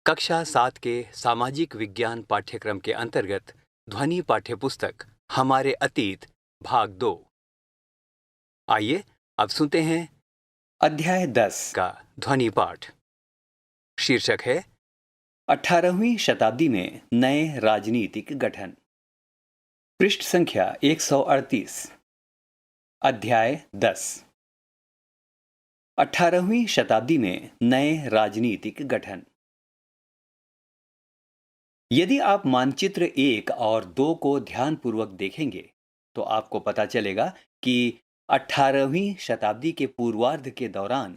कक्षा 7 के सामाजिक विज्ञान पाठ्यक्रम के अंतर्गत ध्वनि पाठ्यपुस्तक हमारे अतीत भाग 2। आइए अब सुनते हैं अध्याय 10 का ध्वनि पाठ। शीर्षक है 18वीं शताब्दी में नए राजनीतिक गठन। पृष्ठ संख्या 138। अध्याय 10। 18वीं शताब्दी में नए राजनीतिक गठन। यदि आप मानचित्र 1 और 2 को ध्यानपूर्वक देखेंगे तो आपको पता चलेगा कि 18वीं शताब्दी के पूर्वार्ध के दौरान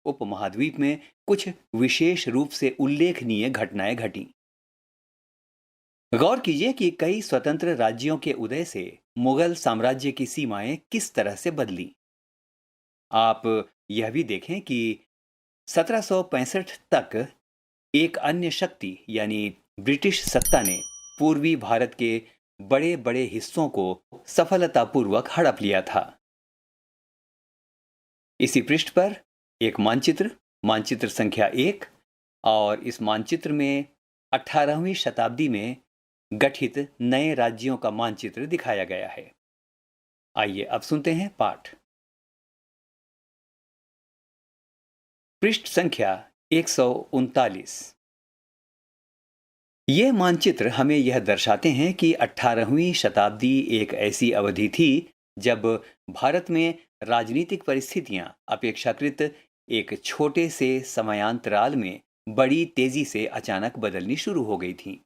उपमहाद्वीप में कुछ विशेष रूप से उल्लेखनीय घटनाएं घटीं। गौर कीजिए कि कई स्वतंत्र राज्यों के उदय से मुगल साम्राज्य की सीमाएं किस तरह से बदली। आप यह भी देखें कि 1765 तक एक अन्य शक्ति यानी ब्रिटिश सत्ता ने पूर्वी भारत के बड़े बड़े हिस्सों को सफलतापूर्वक हड़प लिया था। इसी पृष्ठ पर एक मानचित्र संख्या 1 और इस मानचित्र में 18वीं शताब्दी में गठित नए राज्यों का मानचित्र दिखाया गया है। आइए अब सुनते हैं पाठ। पृष्ठ संख्या 139। ये मानचित्र हमें यह दर्शाते हैं कि 18वीं शताब्दी एक ऐसी अवधि थी जब भारत में राजनीतिक परिस्थितियां अपेक्षाकृत एक छोटे से समयांतराल में बड़ी तेजी से अचानक बदलनी शुरू हो गई थीं।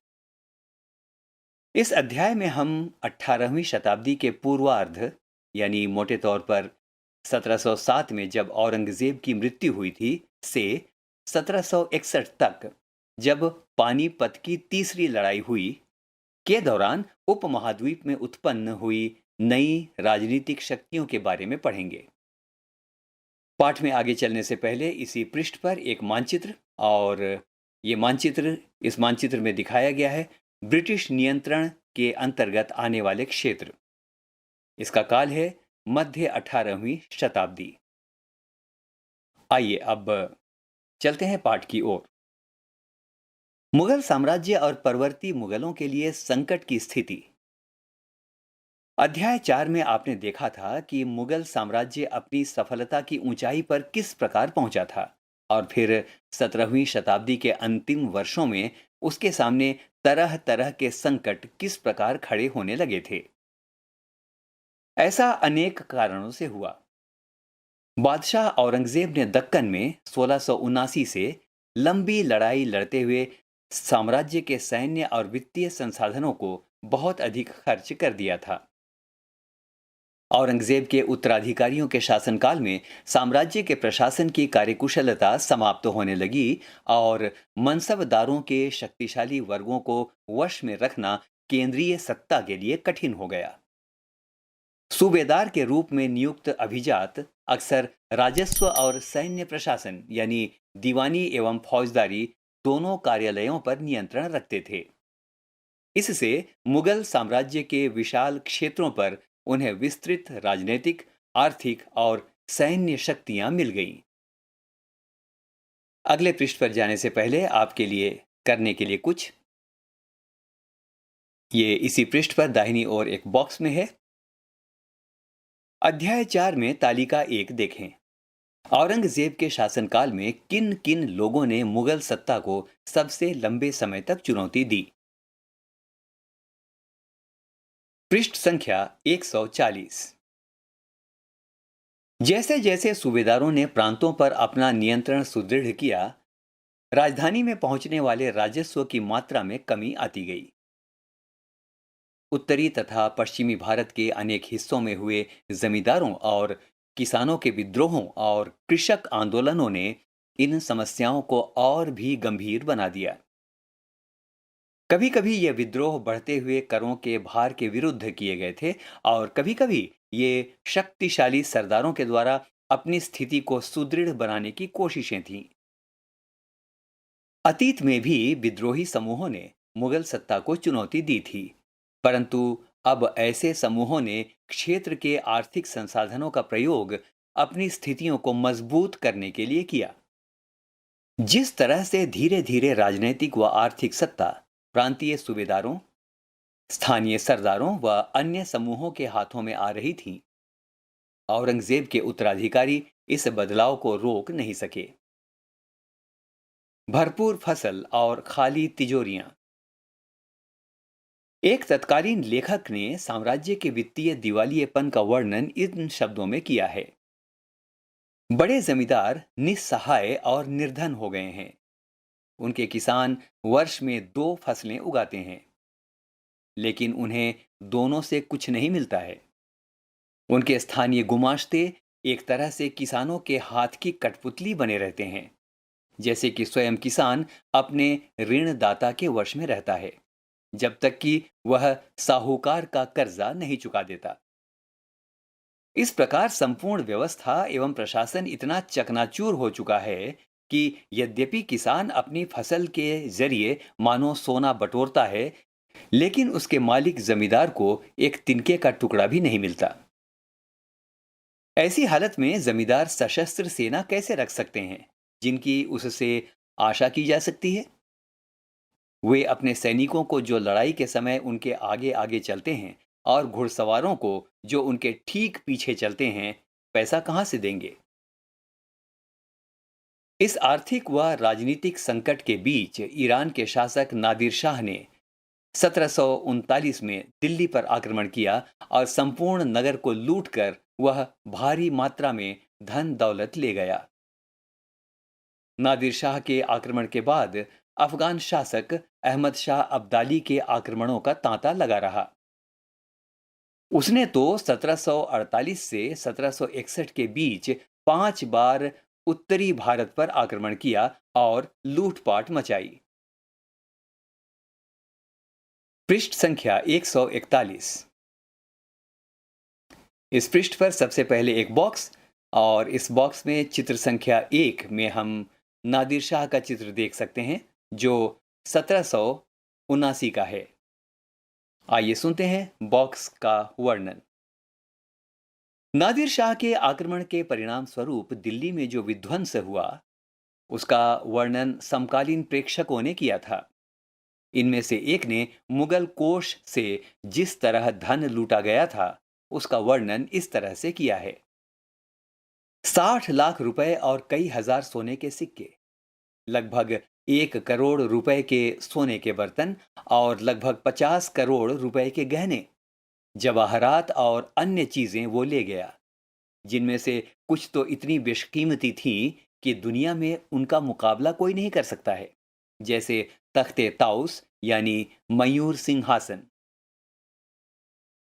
इस अध्याय में हम 18वीं शताब्दी के पूर्वार्ध यानी मोटे तौर पर 1707 में जब औरंगजेब की मृत्यु हुई थी से 1761 तक जब पानीपत की तीसरी लड़ाई हुई के दौरान उपमहाद्वीप में उत्पन्न हुई नई राजनीतिक शक्तियों के बारे में पढ़ेंगे। पाठ में आगे चलने से पहले इसी पृष्ठ पर एक मानचित्र और इस मानचित्र में दिखाया गया है ब्रिटिश नियंत्रण के अंतर्गत आने वाले क्षेत्र। इसका काल है मध्य 18वीं शताब्दी। आइए अब चलते हैं पाठ की ओर। मुगल साम्राज्य और परवर्ती मुगलों के लिए संकट की स्थिति। अध्याय 4 में आपने देखा था कि मुगल साम्राज्य अपनी सफलता की ऊंचाई पर किस प्रकार पहुंचा था और फिर 17वीं शताब्दी के अंतिम वर्षों में उसके सामने तरह तरह के संकट किस प्रकार खड़े होने लगे थे। ऐसा अनेक कारणों से हुआ। बादशाह औरंगजेब ने दक्कन में 1679 से लंबी लड़ाई लड़ते हुए साम्राज्य के सैन्य और वित्तीय संसाधनों को बहुत अधिक खर्च कर दिया था। औरंगजेब के उत्तराधिकारियों के शासनकाल में साम्राज्य के प्रशासन की कार्यकुशलता समाप्त होने लगी और मनसबदारों के शक्तिशाली वर्गों को वश में रखना केंद्रीय सत्ता के लिए कठिन हो गया। सूबेदार के रूप में नियुक्त अभिजात अक्सर राजस्व और सैन्य प्रशासन यानी दीवानी एवं फौजदारी दोनों कार्यालयों पर नियंत्रण रखते थे। इससे मुगल साम्राज्य के विशाल क्षेत्रों पर उन्हें विस्तृत राजनीतिक, आर्थिक और सैन्य शक्तियां मिल गईं। अगले पृष्ठ पर जाने से पहले आपके लिए करने के लिए कुछ ये इसी पृष्ठ पर दाहिनी ओर एक बॉक्स में है। अध्याय 4 में तालिका 1 देखें। औरंगजेब के शासनकाल में किन किन लोगों ने मुगल सत्ता को सबसे लंबे समय तक चुनौती दी। पृष्ठ संख्या 140। जैसे जैसे सूबेदारों ने प्रांतों पर अपना नियंत्रण सुदृढ़ किया, राजधानी में पहुंचने वाले राजस्व की मात्रा में कमी आती गई। उत्तरी तथा पश्चिमी भारत के अनेक हिस्सों में हुए जमींदारों और किसानों के विद्रोहों और कृषक आंदोलनों ने इन समस्याओं को और भी गंभीर बना दिया। कभी कभी ये विद्रोह बढ़ते हुए करों के भार के विरुद्ध किए गए थे और कभी कभी ये शक्तिशाली सरदारों के द्वारा अपनी स्थिति को सुदृढ़ बनाने की कोशिशें थीं। अतीत में भी विद्रोही समूहों ने मुगल सत्ता को चुनौती दी थी, परंतु अब ऐसे समूहों ने क्षेत्र के आर्थिक संसाधनों का प्रयोग अपनी स्थितियों को मजबूत करने के लिए किया। जिस तरह से धीरे धीरे राजनैतिक व आर्थिक सत्ता प्रांतीय सूबेदारों, स्थानीय सरदारों व अन्य समूहों के हाथों में आ रही थी, औरंगजेब के उत्तराधिकारी इस बदलाव को रोक नहीं सके। भरपूर फसल और खाली तिजोरियां। एक तत्कालीन लेखक ने साम्राज्य के वित्तीय दिवालियेपन का वर्णन इन शब्दों में किया है। बड़े जमींदार निस्सहाय और निर्धन हो गए हैं। उनके किसान वर्ष में 2 फसलें उगाते हैं, लेकिन उन्हें दोनों से कुछ नहीं मिलता है। उनके स्थानीय गुमाश्ते एक तरह से किसानों के हाथ की कठपुतली बने रहते हैं, जैसे कि स्वयं किसान अपने ऋणदाता के वश में रहता है, जब तक कि वह साहूकार का कर्जा नहीं चुका देता। इस प्रकार संपूर्ण व्यवस्था एवं प्रशासन इतना चकनाचूर हो चुका है कि यद्यपि किसान अपनी फसल के जरिए मानो सोना बटोरता है, लेकिन उसके मालिक जमींदार को एक तिनके का टुकड़ा भी नहीं मिलता। ऐसी हालत में जमींदार सशस्त्र सेना कैसे रख सकते हैं, जिनकी उससे आशा की जा सकती है? वे अपने सैनिकों को जो लड़ाई के समय उनके आगे आगे चलते हैं और घुड़सवारों को जो उनके ठीक पीछे चलते हैं, पैसा कहां से देंगे? इस आर्थिक व राजनीतिक संकट के बीच ईरान के शासक नादिर शाह ने 1739 में दिल्ली पर आक्रमण किया और संपूर्ण नगर को लूटकर वह भारी मात्रा में धन दौलत ले गया। नादिर शाह के आक्रमण के बाद अफगान शासक अहमद शाह अब्दाली के आक्रमणों का तांता लगा रहा। उसने तो 1748 से 1761 के बीच 5 बार उत्तरी भारत पर आक्रमण किया और लूटपाट मचाई। पृष्ठ संख्या 141। इस पृष्ठ पर सबसे पहले एक बॉक्स, और इस बॉक्स में चित्र संख्या 1 में हम नादिर शाह का चित्र देख सकते हैं, जो 1779 का है। आइए सुनते हैं बॉक्स का वर्णन। नादिर शाह के आक्रमण के परिणाम स्वरूप दिल्ली में जो विध्वंस हुआ, उसका वर्णन समकालीन प्रेक्षकों ने किया था। इनमें से एक ने मुगल कोष से जिस तरह धन लूटा गया था, उसका वर्णन इस तरह से किया है। 60 लाख रुपए और कई हजार सोने के सिक्के, लगभग 1 करोड़ रुपए के सोने के बर्तन और लगभग 50 करोड़ रुपए के गहने, जवाहरात और अन्य चीजें वो ले गया, जिनमें से कुछ तो इतनी बेशकीमती थी कि दुनिया में उनका मुकाबला कोई नहीं कर सकता है, जैसे तख्ते ताउस यानी मयूर सिंहासन।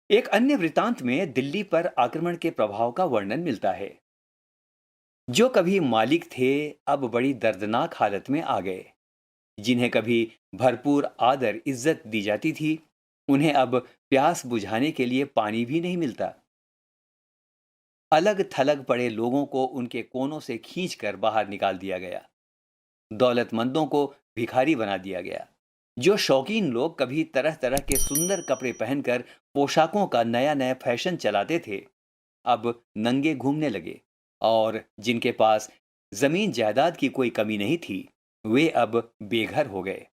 एक अन्य वृतांत में दिल्ली पर आक्रमण के प्रभाव का वर्णन मिलता है। जो कभी मालिक थे, अब बड़ी दर्दनाक हालत में आ गए। जिन्हें कभी भरपूर आदर इज्जत दी जाती थी, उन्हें अब प्यास बुझाने के लिए पानी भी नहीं मिलता। अलग थलग पड़े लोगों को उनके कोनों से खींचकर बाहर निकाल दिया गया। दौलतमंदों को भिखारी बना दिया गया। जो शौकीन लोग कभी तरह तरह के सुंदर कपड़े पहनकर पोशाकों का नया नया फैशन चलाते थे, अब नंगे घूमने लगे, और जिनके पास जमीन जायदाद की कोई कमी नहीं थी, वे अब बेघर हो गए।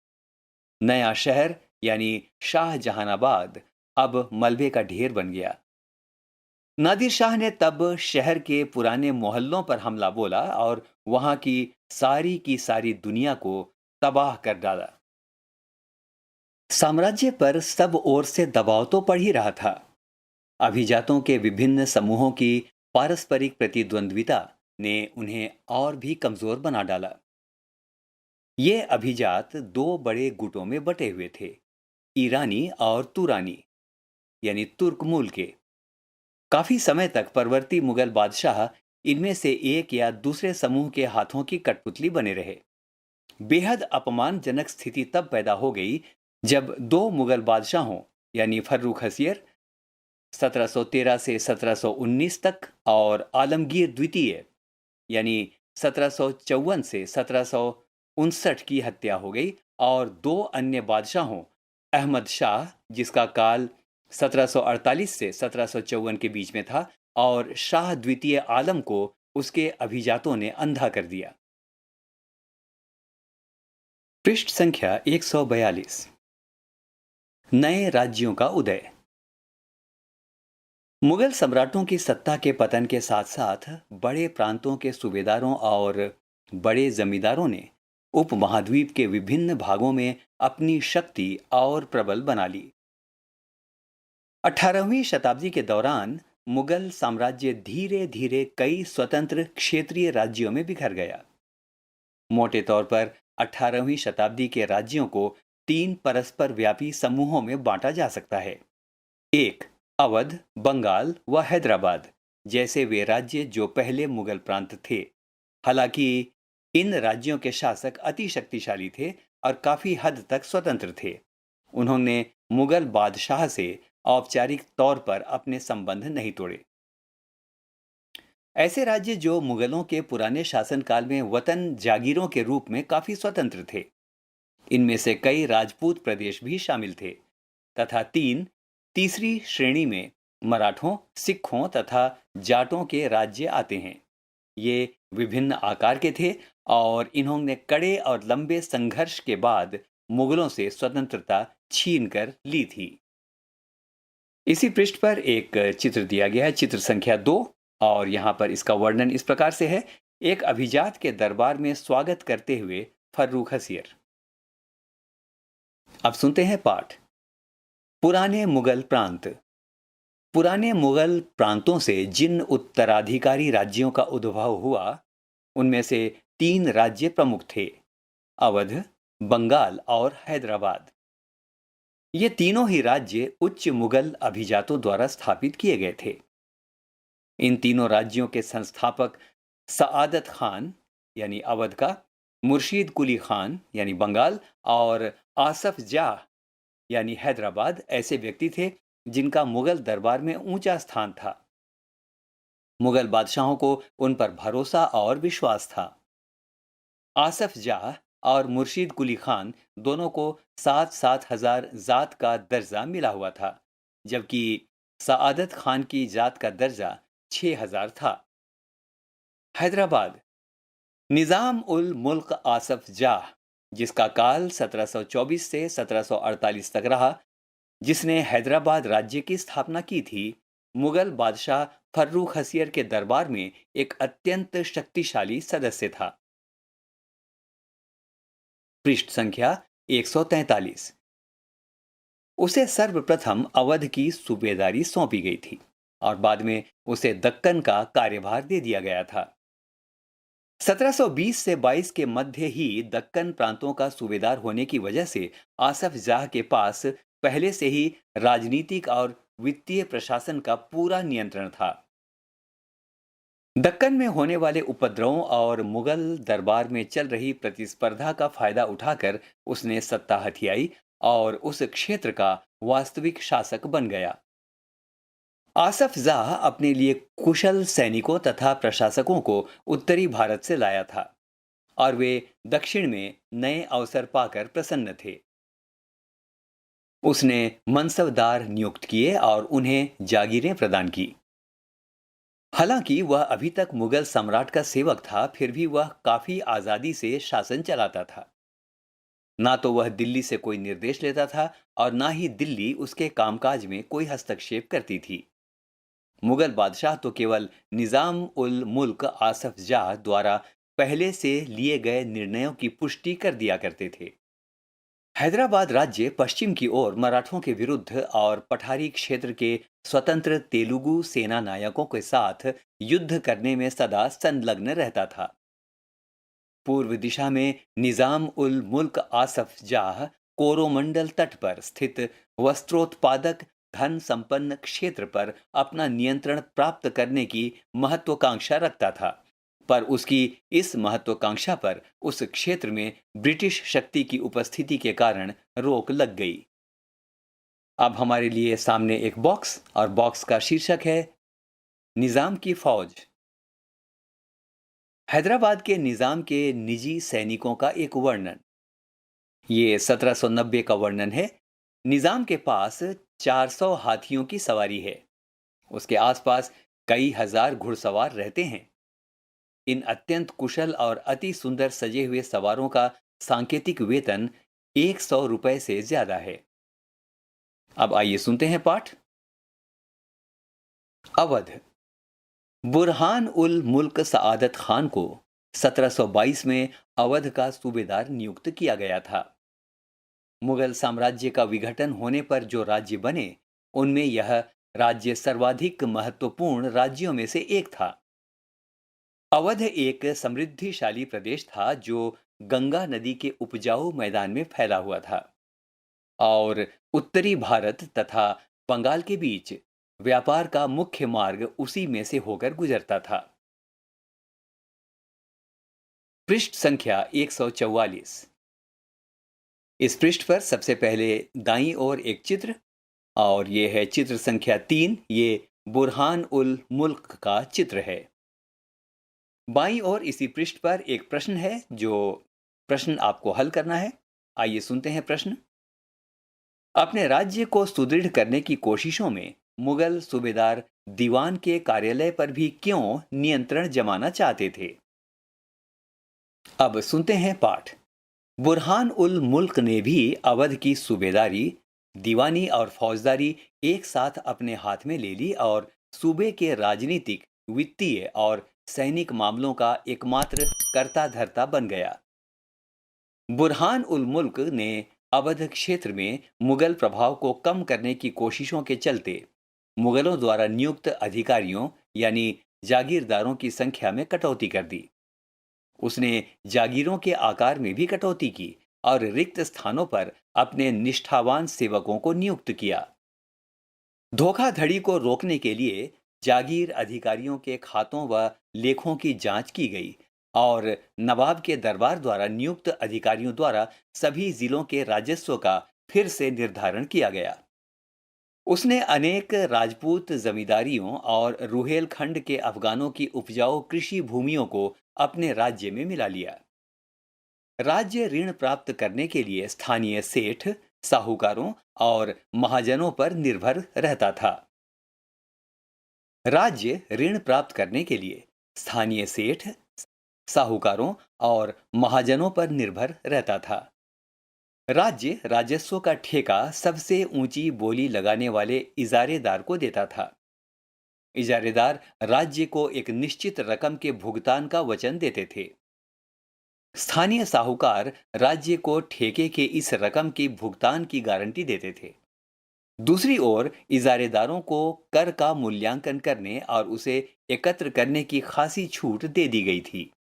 नया शहर यानी शाहजहानाबाद अब मलबे का ढेर बन गया। नादिर शाह ने तब शहर के पुराने मोहल्लों पर हमला बोला और वहां की सारी दुनिया को तबाह कर डाला। साम्राज्य पर सब ओर से दबाव तो पड़ ही रहा था। अभिजातों के विभिन्न समूहों की पारस्परिक प्रतिद्वंद्विता ने उन्हें और भी कमजोर बना डाला। ये अभिजात 2 बड़े गुटों में बटे हुए थे, ईरानी और तुरानी यानी तुर्क मूल के। काफी समय तक परवर्ती मुगल बादशाह इनमें से एक या दूसरे समूह के हाथों की कठपुतली बने रहे। बेहद अपमानजनक स्थिति तब पैदा हो गई जब 2 मुगल बादशाहों यानी फर्रुख हसियर 1713 से 1719 तक और आलमगीर द्वितीय यानी 1754 से 1759 की हत्या हो गई, और 2 अन्य बादशाहों अहमद शाह, जिसका काल 1748 से 1754 के बीच में था, और शाह द्वितीय आलम को उसके अभिजातों ने अंधा कर दिया। पृष्ठ संख्या 142। नए राज्यों का उदय। मुगल सम्राटों की सत्ता के पतन के साथ साथ बड़े प्रांतों के सूबेदारों और बड़े जमींदारों ने उपमहाद्वीप के विभिन्न भागों में अपनी शक्ति और प्रबल बना ली। 18वीं शताब्दी के दौरान मुगल साम्राज्य धीरे धीरे कई स्वतंत्र क्षेत्रीय राज्यों में बिखर गया। मोटे तौर पर 18वीं शताब्दी के राज्यों को 3 परस्पर व्यापी समूहों में बांटा जा सकता है। एक, अवध, बंगाल व हैदराबाद जैसे वे राज्य जो पहले मुगल प्रांत थे। हालांकि इन राज्यों के शासक अति शक्तिशाली थे और काफी हद तक स्वतंत्र थे। उन्होंने मुगल बादशाह से औपचारिक तौर पर अपने संबंध नहीं तोड़े। ऐसे राज्य जो मुगलों के पुराने शासनकाल में वतन जागीरों के रूप में काफी स्वतंत्र थे। इनमें से कई राजपूत प्रदेश भी शामिल थे। तथा तीसरी श्रेणी में मराठों, सिखों तथा जाटों के राज्य आते हैं। ये विभिन्न आकार के थे और इन्होंने कड़े और लंबे संघर्ष के बाद मुगलों से स्वतंत्रता छीनकर ली थी। इसी पृष्ठ पर एक चित्र दिया गया है, चित्र संख्या 2, और यहां पर इसका वर्णन इस प्रकार से है। एक अभिजात के दरबार में स्वागत करते हुए फर्रुख हसियर। अब सुनते हैं पाठ। पुराने मुगल प्रांत। पुराने मुगल प्रांतों से जिन उत्तराधिकारी राज्यों का उद्भव हुआ, उनमें से 3 राज्य प्रमुख थे, अवध, बंगाल और हैदराबाद। ये तीनों ही राज्य उच्च मुगल अभिजातों द्वारा स्थापित किए गए थे। इन तीनों राज्यों के संस्थापक सआदत खान यानी अवध का, मुर्शीद कुली खान यानी बंगाल और आसफ जाह यानी हैदराबाद ऐसे व्यक्ति थे जिनका मुगल दरबार में ऊंचा स्थान था। मुगल बादशाहों को उन पर भरोसा और विश्वास था। आसफ जाह और मुर्शीद कुली खान दोनों को 7-7 हजार जात का दर्जा मिला हुआ था, जबकि सआदत खान की जात का दर्जा 6000 था। हैदराबाद। निजाम उल मुल्क आसफ जाह, जिसका काल 1724 से 1748 तक रहा, जिसने हैदराबाद राज्य की स्थापना की थी, मुगल बादशाह फर्रुख हसियर के दरबार में एक अत्यंत शक्तिशाली सदस्य था। पृष्ठ संख्या 143। उसे सर्वप्रथम अवध की सूबेदारी सौंपी गई थी और बाद में उसे दक्कन का कार्यभार दे दिया गया था। 1720 से 22 के मध्य ही दक्कन प्रांतों का सूबेदार होने की वजह से आसफ जाह के पास पहले से ही राजनीतिक और वित्तीय प्रशासन का पूरा नियंत्रण था। दक्कन में होने वाले उपद्रवों और मुगल दरबार में चल रही प्रतिस्पर्धा का फायदा उठाकर उसने सत्ता हथियाई और उस क्षेत्र का वास्तविक शासक बन गया। आसफ जाह अपने लिए कुशल सैनिकों तथा प्रशासकों को उत्तरी भारत से लाया था और वे दक्षिण में नए अवसर पाकर प्रसन्न थे। उसने मनसबदार नियुक्त किए और उन्हें जागीरें प्रदान की। हालांकि वह अभी तक मुगल सम्राट का सेवक था, फिर भी वह काफी आजादी से शासन चलाता था। ना तो वह दिल्ली से कोई निर्देश लेता था और ना ही दिल्ली उसके कामकाज में कोई हस्तक्षेप करती थी। मुगल बादशाह तो केवल निजाम उल मुल्क आसफ जाह द्वारा पहले से लिए गए निर्णयों की पुष्टि कर दिया करते थे। हैदराबाद राज्य पश्चिम की ओर मराठों के विरुद्ध और पठारी क्षेत्र के स्वतंत्र तेलुगु सेना नायकों के साथ युद्ध करने में सदा संलग्न रहता था। पूर्व दिशा में निजाम उल मुल्क आसफ जाह कोरोमंडल तट पर स्थित वस्त्रोत्पादक धन संपन्न क्षेत्र पर अपना नियंत्रण प्राप्त करने की महत्वाकांक्षा रखता था, पर उसकी इस महत्वाकांक्षा पर उस क्षेत्र में ब्रिटिश शक्ति की उपस्थिति के कारण रोक लग गई। अब हमारे लिए सामने एक बॉक्स और बॉक्स का शीर्षक है निजाम की फौज। हैदराबाद के निजाम के निजी सैनिकों का एक वर्णन। ये 1790 का वर्णन है। निजाम के पास 400 हाथियों की सवारी है। उसके आसपास कई हजार घुड़सवार रहते हैं। इन अत्यंत कुशल और अति सुंदर सजे हुए सवारों का सांकेतिक वेतन 100 रुपए से ज्यादा है। अब आइए सुनते हैं पाठ। अवध। बुरहान उल मुल्क सआदत खान को 1722 में अवध का सूबेदार नियुक्त किया गया था। मुगल साम्राज्य का विघटन होने पर जो राज्य बने, उनमें यह राज्य सर्वाधिक महत्वपूर्ण राज्यों में से एक था। अवध एक समृद्धिशाली प्रदेश था जो गंगा नदी के उपजाऊ मैदान में फैला हुआ था और उत्तरी भारत तथा बंगाल के बीच व्यापार का मुख्य मार्ग उसी में से होकर गुजरता था। पृष्ठ संख्या 144। इस पृष्ठ पर सबसे पहले दाईं ओर एक चित्र, और यह है चित्र संख्या 3। ये बुरहान उल मुल्क का चित्र है। बाईं ओर इसी पृष्ठ पर एक प्रश्न है, जो प्रश्न आपको हल करना है। आइए सुनते हैं प्रश्न। अपने राज्य को सुदृढ़ करने की कोशिशों में मुगल सूबेदार दीवान के कार्यालय पर भी क्यों नियंत्रण जमाना चाहते थे? अब सुनते हैं पाठ। बुरहान उल मुल्क ने भी अवध की सूबेदारी, दीवानी और फौजदारी एक साथ अपने हाथ में ले ली और सूबे के राजनीतिक, वित्तीय और सैनिक मामलों का एकमात्र कर्ता धर्ता बन गया। बुरहान उल मुल्क ने अवध क्षेत्र में मुगल प्रभाव को कम करने की कोशिशों के चलते मुगलों द्वारा नियुक्त अधिकारियों यानी जागीरदारों की संख्या में कटौती कर दी। उसने जागीरों के आकार में भी कटौती की और रिक्त स्थानों पर अपने निष्ठावान सेवकों को नियुक्त किया। धोखाधड़ी को रोकने के लिए जागीर अधिकारियों के खातों व लेखों की जांच की गई और नवाब के दरबार द्वारा नियुक्त अधिकारियों द्वारा सभी जिलों के राजस्व का फिर से निर्धारण किया गया। उसने अनेक राजपूत जमींदारियों और रुहेलखंड के अफगानों की उपजाऊ कृषि भूमियों को अपने राज्य में मिला लिया। राज्य ऋण प्राप्त करने के लिए स्थानीय सेठ, साहूकारों और महाजनों पर निर्भर रहता था। राज्य ऋण प्राप्त करने के लिए स्थानीय सेठ, साहूकारों और महाजनों पर निर्भर रहता था। राज्य राजस्व का ठेका सबसे ऊंची बोली लगाने वाले इजारेदार को देता था। इजारेदार राज्य को एक निश्चित रकम के भुगतान का वचन देते थे। स्थानीय साहूकार राज्य को ठेके के इस रकम की भुगतान की गारंटी देते थे। दूसरी ओर इजारेदारों को कर का मूल्यांकन करने और उसे एकत्र करने की खासी छूट दे दी गई थी।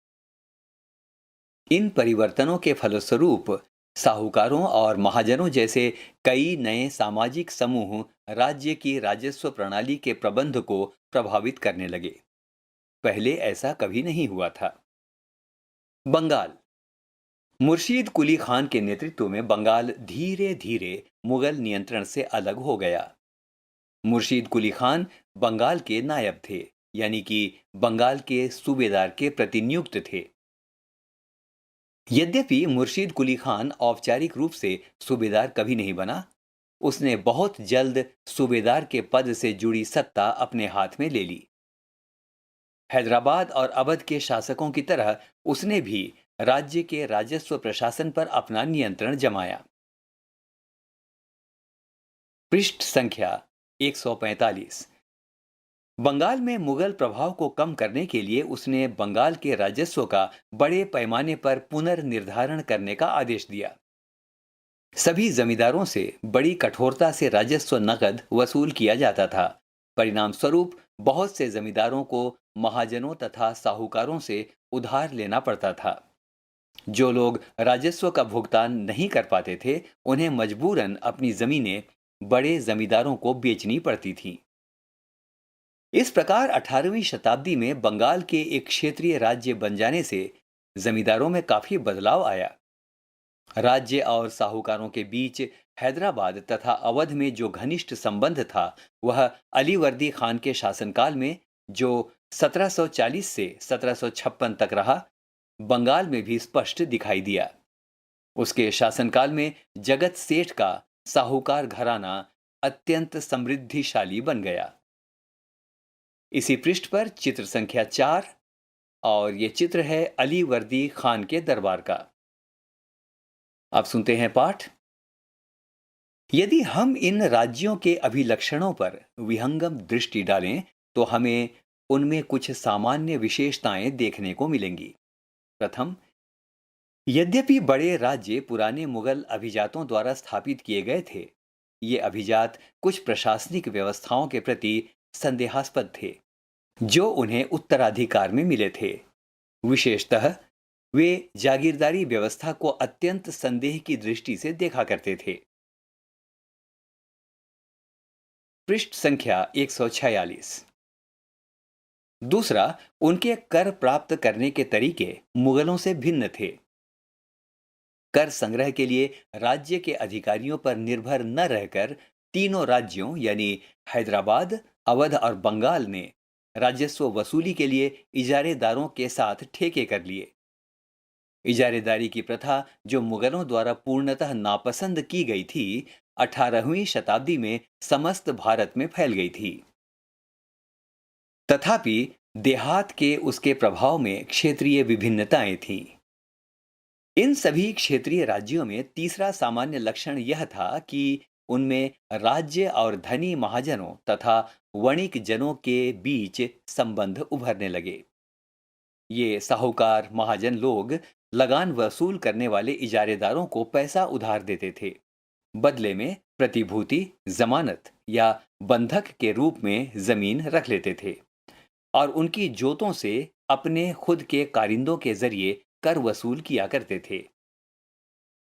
इन परिवर्तनों के फलस्वरूप साहूकारों और महाजनों जैसे कई नए सामाजिक समूह राज्य की राजस्व प्रणाली के प्रबंध को प्रभावित करने लगे। पहले ऐसा कभी नहीं हुआ था। बंगाल। मुर्शीद कुली खान के नेतृत्व में बंगाल धीरे धीरे मुगल नियंत्रण से अलग हो गया। मुर्शीद कुली खान बंगाल के नायब थे, यानी कि बंगाल के सूबेदार के प्रतिनियुक्त थे। यद्यपि मुर्शीद कुली खान औपचारिक रूप से सूबेदार कभी नहीं बना, उसने बहुत जल्द सूबेदार के पद से जुड़ी सत्ता अपने हाथ में ले ली। हैदराबाद और अवध के शासकों की तरह उसने भी राज्य के राजस्व प्रशासन पर अपना नियंत्रण जमाया। पृष्ठ संख्या 145। बंगाल में मुगल प्रभाव को कम करने के लिए उसने बंगाल के राजस्व का बड़े पैमाने पर पुनर्निर्धारण करने का आदेश दिया। सभी जमींदारों से बड़ी कठोरता से राजस्व नकद वसूल किया जाता था। परिणाम स्वरूप बहुत से जमींदारों को महाजनों तथा साहूकारों से उधार लेना पड़ता था। जो लोग राजस्व का भुगतान नहीं कर पाते थे, उन्हें मजबूरन अपनी जमीनें बड़े जमींदारों को बेचनी पड़ती थीं। इस प्रकार 18वीं शताब्दी में बंगाल के एक क्षेत्रीय राज्य बन जाने से जमींदारों में काफी बदलाव आया। राज्य और साहूकारों के बीच हैदराबाद तथा अवध में जो घनिष्ठ संबंध था, वह अलीवर्दी खान के शासनकाल में, जो 1740 से 1756 तक रहा, बंगाल में भी स्पष्ट दिखाई दिया। उसके शासनकाल में जगत सेठ का साहूकार घराना अत्यंत समृद्धिशाली बन गया। इसी पृष्ठ पर चित्र संख्या 4, और यह चित्र है अलीवर्दी खान के दरबार का। अब सुनते हैं पाठ। यदि हम इन राज्यों के अभिलक्षणों पर विहंगम दृष्टि डालें तो हमें उनमें कुछ सामान्य विशेषताएं देखने को मिलेंगी। प्रथम, यद्यपि बड़े राज्य पुराने मुगल अभिजातों द्वारा स्थापित किए गए थे, ये अभिजात कुछ प्रशासनिक व्यवस्थाओं के प्रति संदेहास्पद थे जो उन्हें उत्तराधिकार में मिले थे। विशेषतः वे जागीरदारी व्यवस्था को अत्यंत संदेह की दृष्टि से देखा करते थे। पृष्ठ संख्या 146। दूसरा, उनके कर प्राप्त करने के तरीके मुगलों से भिन्न थे। कर संग्रह के लिए राज्य के अधिकारियों पर निर्भर न रहकर तीनों राज्यों यानी हैदराबाद, अवध और बंगाल ने राजस्व वसूली के लिए इजारेदारों के साथ ठेके कर लिए। इजारेदारी की प्रथा जो मुगलों द्वारा पूर्णतः नापसंद की गई थी, 18वीं शताब्दी में समस्त भारत में फैल गई थी। तथापि देहात के उसके प्रभाव में क्षेत्रीय विभिन्नताएं थीं। इन सभी क्षेत्रीय राज्यों में तीसरा सामान्य लक्षण यह था कि उनमें राज्य और धनी महाजनों तथा वणिक जनों के बीच संबंध उभरने लगे। ये साहूकार महाजन लोग लगान वसूल करने वाले इजारेदारों को पैसा उधार देते थे, बदले में प्रतिभूति, जमानत या बंधक के रूप में जमीन रख लेते थे और उनकी जोतों से अपने खुद के कारिंदों के जरिए कर वसूल किया करते थे।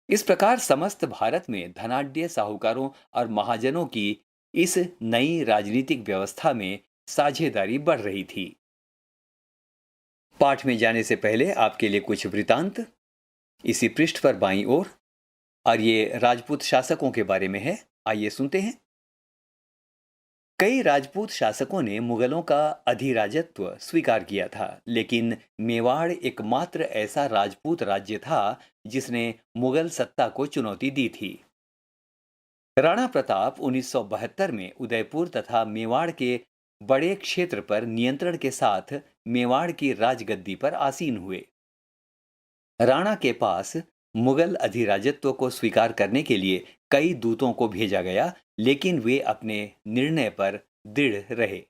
इस प्रकार समस्त भारत में धनाढ्य साहूकारों और महाजनों की इस नई राजनीतिक व्यवस्था में साझेदारी बढ़ रही थी। पाठ में जाने से पहले आपके लिए कुछ वृतांत इसी पृष्ठ पर बाईं ओर, और ये राजपूत शासकों के बारे में है। आइए सुनते हैं। कई राजपूत शासकों ने मुगलों का अधिराजत्व स्वीकार किया था, लेकिन मेवाड़ एकमात्र ऐसा राजपूत राज्य था जिसने मुगल सत्ता को चुनौती दी थी। राणा प्रताप 1972 में उदयपुर तथा मेवाड़ के बड़े क्षेत्र पर नियंत्रण के साथ मेवाड़ की राजगद्दी पर आसीन हुए। राणा के पास मुगल अधिराजत्व को स्वीकार करने के लिए कई दूतों को भेजा गया, लेकिन वे अपने निर्णय पर दृढ़ रहे।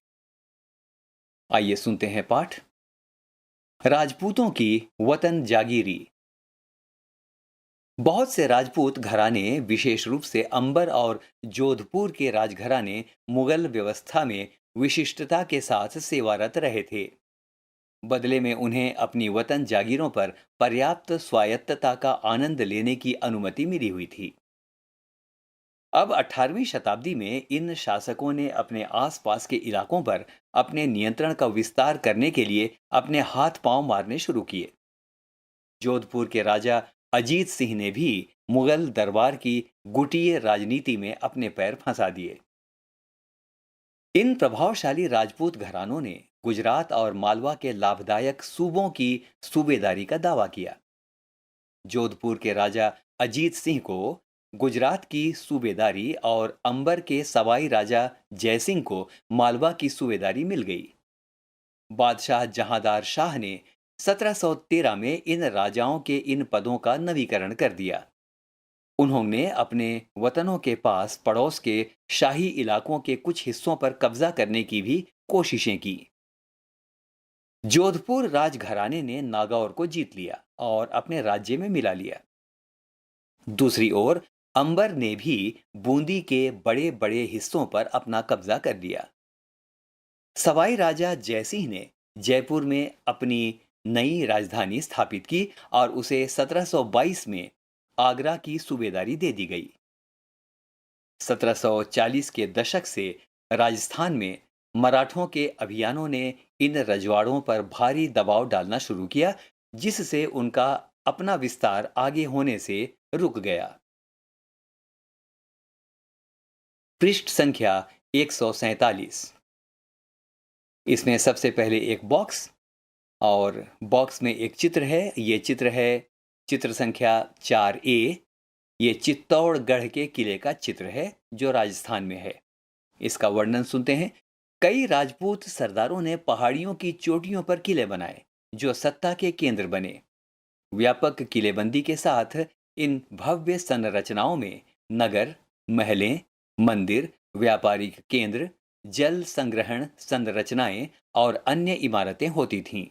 आइए सुनते हैं पाठ। राजपूतों की वतन जागीरी। बहुत से राजपूत घराने, विशेष रूप से अंबर और जोधपुर के राजघराने, मुगल व्यवस्था में विशिष्टता के साथ सेवारत रहे थे। बदले में उन्हें अपनी वतन जागीरों पर पर्याप्त स्वायत्तता का आनंद लेने की अनुमति मिली हुई थी। अब 18वीं शताब्दी में इन शासकों ने अपने आसपास के इलाकों पर अपने नियंत्रण का विस्तार करने के लिए अपने हाथ पांव मारने शुरू किए। जोधपुर के राजा अजीत सिंह ने भी मुगल दरबार की गुटीय राजनीति में अपने पैर फंसा दिए। इन प्रभावशाली राजपूत घरानों ने गुजरात और मालवा के लाभदायक सूबों की सूबेदारी का दावा किया। जोधपुर के राजा अजीत सिंह को गुजरात की सूबेदारी और अंबर के सवाई राजा जयसिंह को मालवा की सूबेदारी मिल गई। बादशाह जहांदार शाह ने 1713 में इन राजाओं के इन पदों का नवीकरण कर दिया। उन्होंने अपने वतनों के पास पड़ोस के शाही इलाकों के कुछ हिस्सों पर कब्जा करने की भी कोशिशें की। जोधपुर राजघराने ने नागौर को जीत लिया और अपने राज्य में मिला लिया। दूसरी ओर अंबर ने भी बूंदी के बड़े बड़े हिस्सों पर अपना कब्जा कर लिया। सवाई राजा जयसिंह ने जयपुर में अपनी नई राजधानी स्थापित की और उसे 1722 में आगरा की सूबेदारी दे दी गई। 1740 के दशक से राजस्थान में मराठों के अभियानों ने इन रजवाड़ों पर भारी दबाव डालना शुरू किया, जिससे उनका अपना विस्तार आगे होने से रुक गया। पृष्ठ संख्या 147। इसमें सबसे पहले एक बॉक्स और बॉक्स में एक चित्र है। ये चित्र है चित्र संख्या 4A। ये चित्तौड़गढ़ के किले का चित्र है जो राजस्थान में है। इसका वर्णन सुनते हैं। कई राजपूत सरदारों ने पहाड़ियों की चोटियों पर किले बनाए जो सत्ता के केंद्र बने। व्यापक किलेबंदी के साथ इन भव्य संरचनाओं में नगर, महलें, मंदिर, व्यापारिक केंद्र, जल संग्रहण संरचनाएं और अन्य इमारतें होती थीं।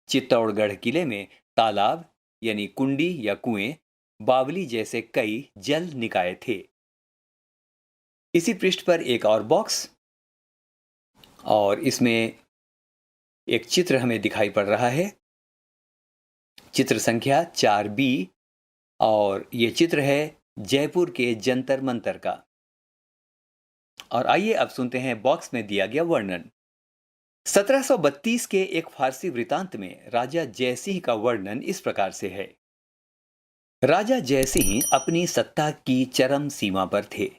चित्तौड़गढ़ किले में तालाब यानी कुंडी या कुएं, बावली जैसे कई जल निकाय थे। इसी पृष्ठ पर एक और बॉक्स, और इसमें एक चित्र हमें दिखाई पड़ रहा है, चित्र संख्या 4B, और ये चित्र है जयपुर के जंतर मंतर का। और आइए अब सुनते हैं बॉक्स में दिया गया वर्णन। 1732 के एक फारसी वृतांत में राजा जयसिंह का वर्णन इस प्रकार से है। राजा जयसिंह अपनी सत्ता की चरम सीमा पर थे।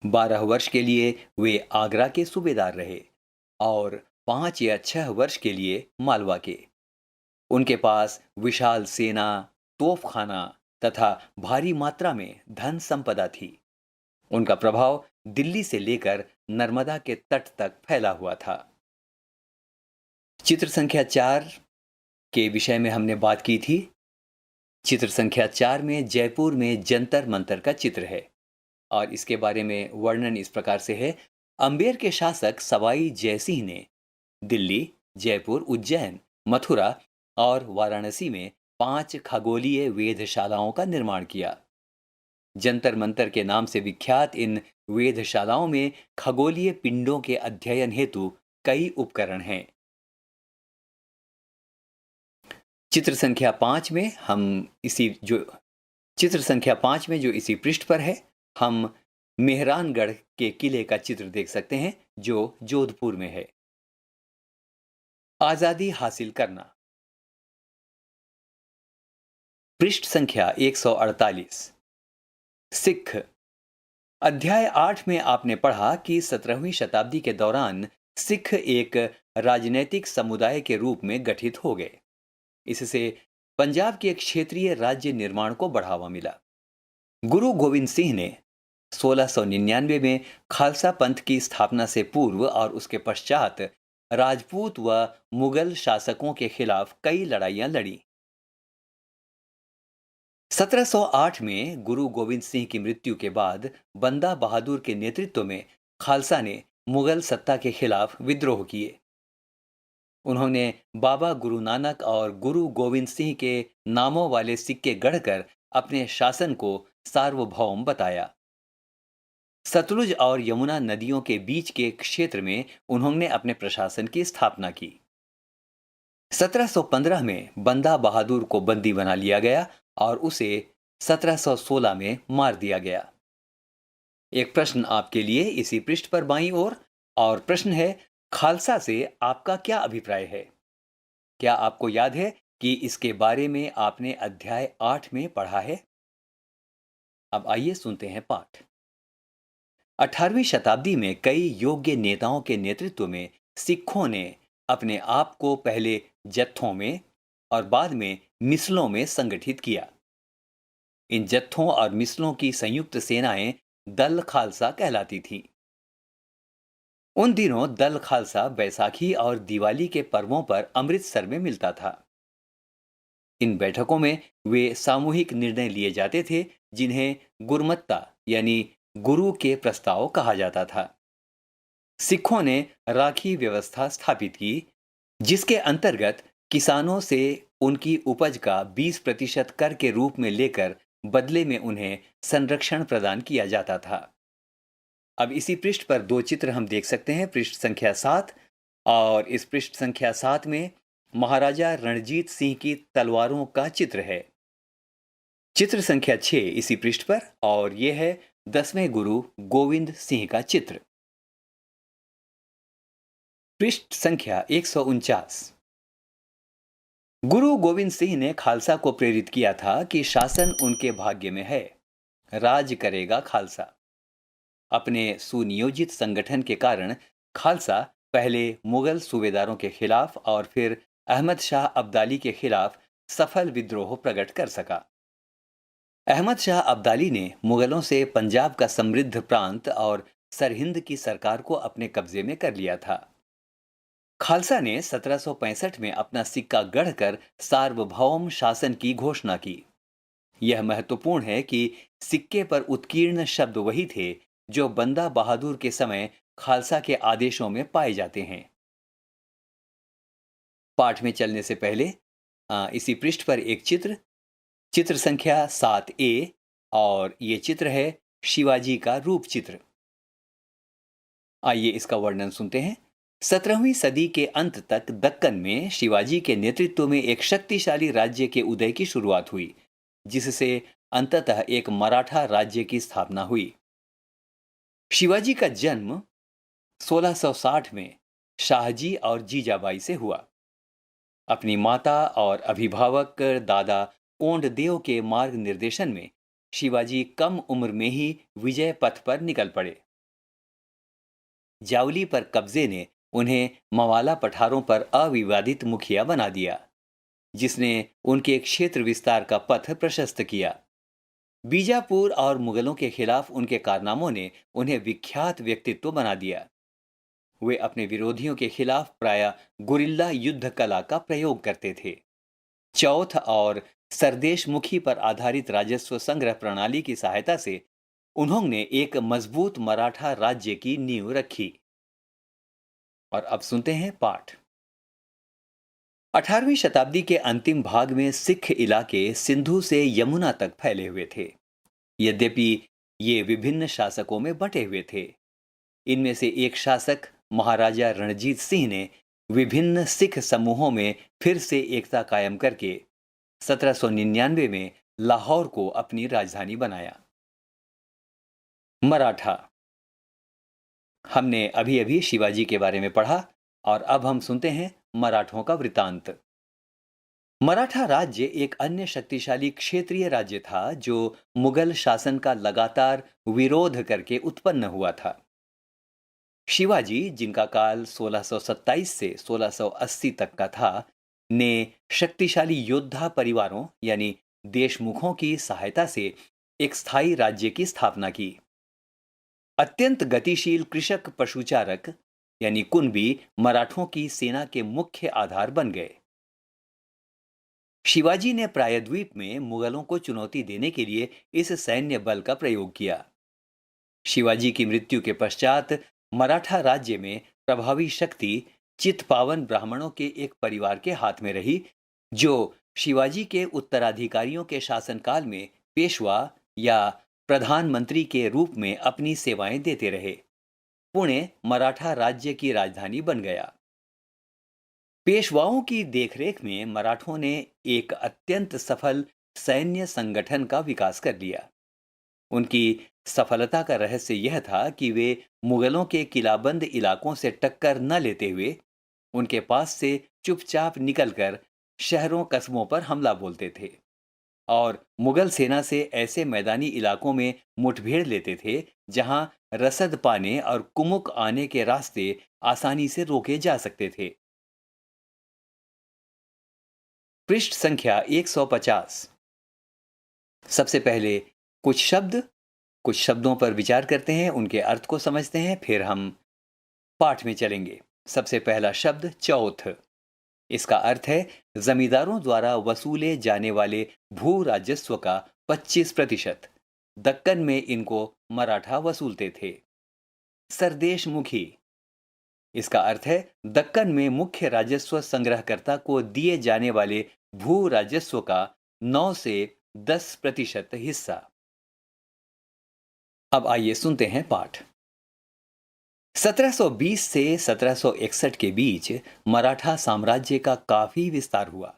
12 वर्ष के लिए वे आगरा के सूबेदार रहे और 5 या 6 वर्ष के लिए मालवा के। उनके पास विशाल सेना, तोपखाना तथा भारी मात्रा में धन संपदा थी। उनका प्रभाव दिल्ली से लेकर नर्मदा के तट तक फैला हुआ था। चित्र संख्या 4 के विषय में हमने बात की थी। चित्र संख्या 4 में जयपुर में जंतर मंतर का चित्र है और इसके बारे में वर्णन इस प्रकार से है। अंबेर के शासक सवाई जयसिंह ने दिल्ली, जयपुर, उज्जैन, मथुरा और वाराणसी में 5 खगोलीय वेधशालाओं का निर्माण किया। जंतर मंतर के नाम से विख्यात इन वेधशालाओं में खगोलीय पिंडों के अध्ययन हेतु कई उपकरण हैं। चित्र संख्या 5 में जो इसी पृष्ठ पर है, हम मेहरानगढ़ के किले का चित्र देख सकते हैं जो जोधपुर में है। आजादी हासिल करना, पृष्ठ संख्या 148। सिख। अध्याय 8 में आपने पढ़ा कि 17वीं शताब्दी के दौरान सिख एक राजनैतिक समुदाय के रूप में गठित हो गए। इससे पंजाब के एक क्षेत्रीय राज्य निर्माण को बढ़ावा मिला। गुरु गोविंद सिंह ने 1699 में खालसा पंथ की स्थापना से पूर्व और उसके पश्चात राजपूत व मुगल शासकों के खिलाफ कई लड़ाइयां लड़ी। 1708 में गुरु गोविंद सिंह की मृत्यु के बाद बंदा बहादुर के नेतृत्व में खालसा ने मुगल सत्ता के खिलाफ विद्रोह किए। उन्होंने बाबा गुरु नानक और गुरु गोविंद सिंह के नामों वाले सिक्के गढ़कर अपने शासन को सार्वभौम बताया। सतलुज और यमुना नदियों के बीच के क्षेत्र में उन्होंने अपने प्रशासन की स्थापना की। 1715 में बंदा बहादुर को बंदी बना लिया गया और उसे 1716 में मार दिया गया। एक प्रश्न आपके लिए इसी पृष्ठ पर बाईं ओर, और प्रश्न है, खालसा से आपका क्या अभिप्राय है? क्या आपको याद है कि इसके बारे में आपने अध्याय 8 में पढ़ा है? अब आइए सुनते हैं पाठ। 18वीं शताब्दी में कई योग्य नेताओं के नेतृत्व में सिखों ने अपने आप को पहले जत्थों में और बाद में मिसलों में संगठित किया। इन जत्थों और मिसलों की संयुक्त सेनाएं दल खालसा कहलाती थीं। उन दिनों दल खालसा बैसाखी और दिवाली के पर्वों पर अमृतसर में मिलता था। इन बैठकों में वे सामूहिक निर्णय लिए जाते थे जिन्हें गुरमत्ता यानी गुरु के प्रस्ताव कहा जाता था। सिखों ने राखी व्यवस्था स्थापित की, जिसके अंतर्गत किसानों से उनकी उपज का 20% कर के रूप में लेकर बदले में उन्हें संरक्षण प्रदान किया जाता था। अब इसी पृष्ठ पर 2 चित्र हम देख सकते हैं, पृष्ठ संख्या 7 और इस पृष्ठ संख्या 7 में महाराजा रणजीत सिंह की तलवारों का चित्र है। चित्र संख्या 6 इसी पृष्ठ पर, और यह है 10वें गुरु गोविंद सिंह का चित्र। पृष्ठ संख्या 149। गुरु गोविंद सिंह ने खालसा को प्रेरित किया था कि शासन उनके भाग्य में है, राज करेगा खालसा। अपने सुनियोजित संगठन के कारण खालसा पहले मुगल सूबेदारों के खिलाफ और फिर अहमद शाह अब्दाली के खिलाफ सफल विद्रोह प्रकट कर सका। अहमद शाह अब्दाली ने मुगलों से पंजाब का समृद्ध प्रांत और सरहिंद की सरकार को अपने कब्जे में कर लिया था। खालसा ने 1765 में अपना सिक्का गढ़कर सार्वभौम शासन की घोषणा की। यह महत्वपूर्ण है कि सिक्के पर उत्कीर्ण शब्द वही थे जो बंदा बहादुर के समय खालसा के आदेशों में पाए जाते हैं। पाठ में चलने से पहले इसी पृष्ठ पर एक चित्र संख्या 7A, और ये चित्र है शिवाजी का रूप चित्र। आइए इसका वर्णन सुनते हैं। 17वीं सदी के अंत तक दक्कन में शिवाजी के नेतृत्व में एक शक्तिशाली राज्य के उदय की शुरुआत हुई, जिससे अंततः एक मराठा राज्य की स्थापना हुई। शिवाजी का जन्म 1660 में शाहजी और जीजाबाई से हुआ। अपनी माता और अभिभावक दादा कोंडदेव के मार्ग निर्देशन में शिवाजी कम उम्र में ही विजय पथ पर निकल पड़े। जावली पर कब्जे ने उन्हें मवाला पठारों पर अविवादित मुखिया बना दिया, जिसने उनके क्षेत्र विस्तार का पथ प्रशस्त किया। बीजापुर और मुगलों के खिलाफ उनके कारनामों ने उन्हें विख्यात व्यक्तित्व बना दिया। वे अपने विरोधियों के खिलाफ प्रायः गुरिल्ला युद्ध कला का प्रयोग करते थे। चौथ और सरदेशमुखी पर आधारित राजस्व संग्रह प्रणाली की सहायता से उन्होंने एक मजबूत मराठा राज्य की नींव रखी। और अब सुनते हैं पाठ। 18वीं शताब्दी के अंतिम भाग में सिख इलाके सिंधु से यमुना तक फैले हुए थे। यद्यपि ये विभिन्न शासकों में बटे हुए थे। इनमें से एक शासक महाराजा रणजीत सिंह ने विभिन्न सिख समूहों में फिर से एकता कायम करके 1799 में लाहौर को अपनी राजधानी बनाया। मराठा। हमने अभी अभी शिवाजी के बारे में पढ़ा और अब हम सुनते हैं मराठों का वृतांत। मराठा राज्य एक अन्य शक्तिशाली क्षेत्रीय राज्य था जो मुगल शासन का लगातार विरोध करके उत्पन्न हुआ था। शिवाजी, जिनका काल 1627 से 1680 तक का था, ने शक्तिशाली योद्धा परिवारों यानी देशमुखों की सहायता से एक स्थायी राज्य की स्थापना की। अत्यंत गतिशील कृषक पशुचारक यानी कुनबी मराठों की सेना के मुख्य आधार बन गए। शिवाजी ने प्रायद्वीप में मुगलों को चुनौती देने के लिए इस सैन्य बल का प्रयोग किया। शिवाजी की मृत्यु के पश्चात मराठा राज्य में प्रभावी शक्ति चित्पावन ब्राह्मणों के एक परिवार के हाथ में रही, जो शिवाजी के उत्तराधिकारियों के शासनकाल में पेशवा या प्रधानमंत्री के रूप में अपनी सेवाएं देते रहे। पुणे मराठा राज्य की राजधानी बन गया। पेशवाओं की देखरेख में मराठों ने एक अत्यंत सफल सैन्य संगठन का विकास कर लिया। उनकी सफलता का रहस्य यह था कि वे मुगलों के किलाबंद इलाकों से टक्कर न लेते हुए उनके पास से चुपचाप निकलकर शहरों कस्बों पर हमला बोलते थे और मुगल सेना से ऐसे मैदानी इलाकों में मुठभेड़ लेते थे जहां रसद पाने और कुमुक आने के रास्ते आसानी से रोके जा सकते थे। पृष्ठ संख्या 150। सबसे पहले कुछ शब्दों पर विचार करते हैं, उनके अर्थ को समझते हैं, फिर हम पाठ में चलेंगे। सबसे पहला शब्द चौथ। इसका अर्थ है जमींदारों द्वारा वसूले जाने वाले भू राजस्व का 25%। दक्कन में इनको मराठा वसूलते थे। सरदेशमुखी। इसका अर्थ है दक्कन में मुख्य राजस्व संग्रहकर्ता को दिए जाने वाले भू राजस्व का 9 से 10% हिस्सा। अब आइए सुनते हैं पाठ। 1720 से 1761 के बीच मराठा साम्राज्य का काफी विस्तार हुआ।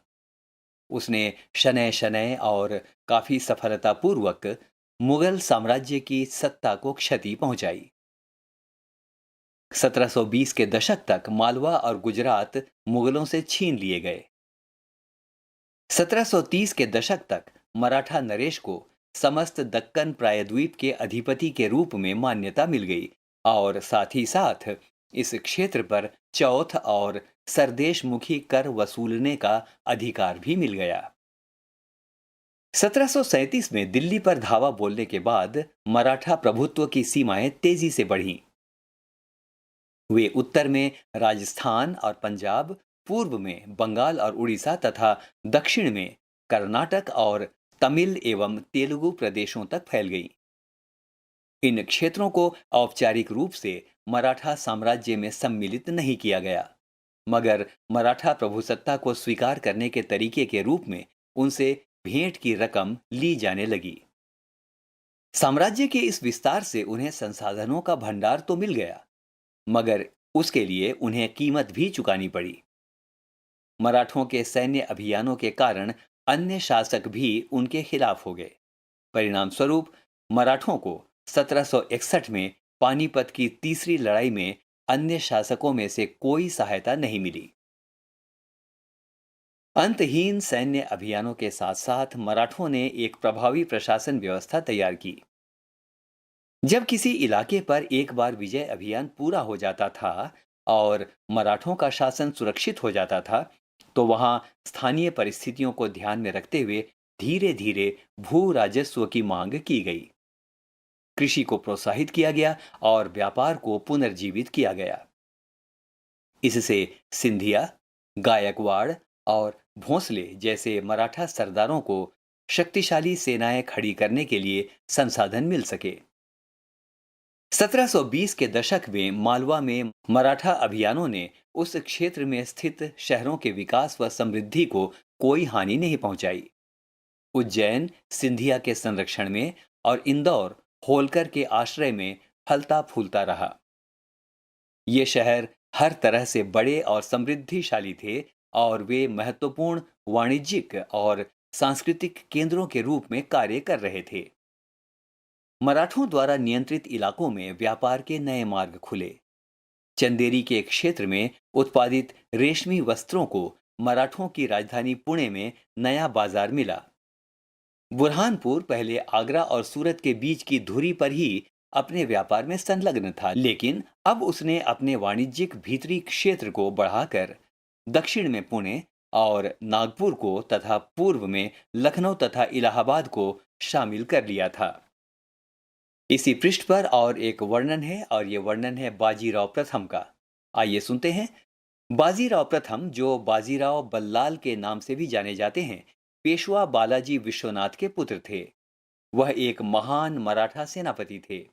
उसने शनैः शनैः और काफी सफलतापूर्वक मुगल साम्राज्य की सत्ता को क्षति पहुंचाई। 1720 के दशक तक मालवा और गुजरात मुगलों से छीन लिए गए। 1730 के दशक तक मराठा नरेश को समस्त दक्कन प्रायद्वीप के अधिपति के रूप में मान्यता मिल गई और साथ ही साथ इस क्षेत्र पर चौथ और सरदेशमुखी कर वसूलने का अधिकार भी मिल गया। 1737 में दिल्ली पर धावा बोलने के बाद मराठा प्रभुत्व की सीमाएं तेजी से बढ़ीं। वे उत्तर में राजस्थान और पंजाब, पूर्व में बंगाल और उड़ीसा तथा दक्षिण में कर्नाटक और तमिल एवं तेलुगु प्रदेशों तक फैल गई। इन क्षेत्रों को औपचारिक रूप से मराठा साम्राज्य में सम्मिलित नहीं किया गया, मगर मराठा प्रभुसत्ता को स्वीकार करने के तरीके के रूप में उनसे भेंट की रकम ली जाने लगी। साम्राज्य के इस विस्तार से उन्हें संसाधनों का भंडार तो मिल गया, मगर उसके लिए उन्हें कीमत भी चुकानी पड़ी। मराठों के सैन्य अभियानों के कारण अन्य शासक भी उनके खिलाफ हो गए। परिणाम स्वरूप मराठों को 1761 में पानीपत की तीसरी लड़ाई में अन्य शासकों में से कोई सहायता नहीं मिली। अंतहीन सैन्य अभियानों के साथ साथ मराठों ने एक प्रभावी प्रशासन व्यवस्था तैयार की। जब किसी इलाके पर एक बार विजय अभियान पूरा हो जाता था और मराठों का शासन सुरक्षित हो जाता था, तो वहां स्थानीय परिस्थितियों को ध्यान में रखते हुए धीरे धीरे भू राजस्व की मांग की गई। कृषि को प्रोत्साहित किया गया और व्यापार को पुनर्जीवित किया गया। इससे सिंधिया, गायकवाड़ और भोंसले जैसे मराठा सरदारों को शक्तिशाली सेनाएं खड़ी करने के लिए संसाधन मिल सके। 1720 के दशक में मालवा में मराठा अभियानों ने उस क्षेत्र में स्थित शहरों के विकास व समृद्धि को कोई हानि नहीं पहुंचाई। उज्जैन सिंधिया के संरक्षण में और इंदौर होलकर के आश्रय में फलता फूलता रहा। ये शहर हर तरह से बड़े और समृद्धिशाली थे और वे महत्वपूर्ण वाणिज्यिक और सांस्कृतिक केंद्रों के रूप में कार्य कर रहे थे। मराठों द्वारा नियंत्रित इलाकों में व्यापार के नए मार्ग खुले। चंदेरी के क्षेत्र में उत्पादित रेशमी वस्त्रों को मराठों की राजधानी पुणे में नया बाजार मिला। बुरहानपुर पहले आगरा और सूरत के बीच की धुरी पर ही अपने व्यापार में संलग्न था, लेकिन अब उसने अपने वाणिज्यिक भीतरी क्षेत्र को बढ़ाकर दक्षिण में पुणे और नागपुर को तथा पूर्व में लखनऊ तथा इलाहाबाद को शामिल कर लिया था। इसी पृष्ठ पर और एक वर्णन है, और ये वर्णन है बाजीराव प्रथम का। आइए सुनते हैं। बाजीराव प्रथम, जो बाजीराव बल्लाल के नाम से भी जाने जाते हैं, पेशवा बालाजी विश्वनाथ के पुत्र थे। वह एक महान मराठा सेनापति थे।